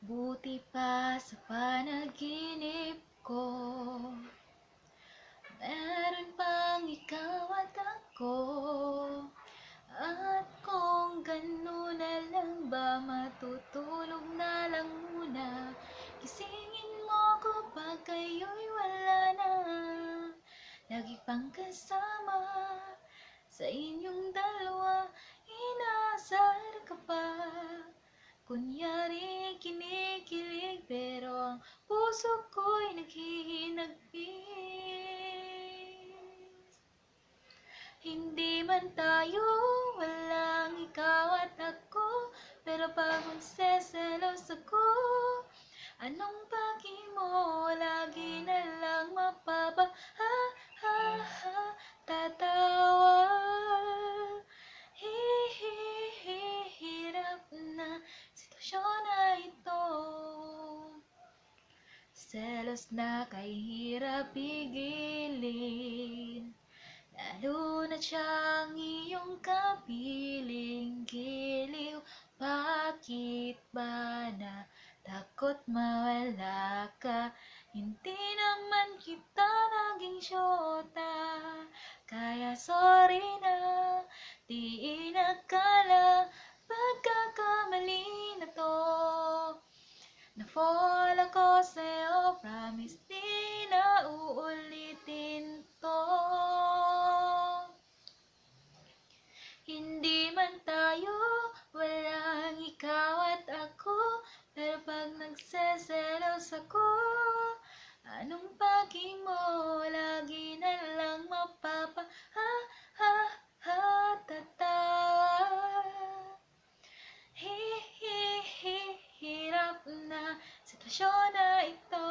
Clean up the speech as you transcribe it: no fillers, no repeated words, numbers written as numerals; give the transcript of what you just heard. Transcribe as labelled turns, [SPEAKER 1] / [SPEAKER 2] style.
[SPEAKER 1] Buti pa sa panaginip ko, meron pang ikaw at ako. At kung gano'n na lang ba, matutulog na lang muna. Gisingin mo ko pag kayo'y wala na. Lagi pang kasama sa inyong dalawa, inaasar ka pa. Kunyari kinikilig, pero ang puso ko'y naghihinagpis. Hindi man tayo, walang ikaw at ako, pero pag magseselos ako, anong paki mo, lagi na lang mapapa ha ha ha tatawa. Hirap na sitwasyon na ito, selos na kahirap pigilin. Lalo na siyang iyong kapiling giliw. Bakit ba na takot mawala ka? Hindi naman kita naging syota, kaya sorry na, di inakala. Pagkakamali na to, na-fall ako sa'yo, promise di na uulitin to. Hindi man tayo, walang ikaw at ako, pero pag nagseselos ako, anong paki mo, lagi na lang mapapa ha ha ha tatawa. Hirap na sitwasyon na ito,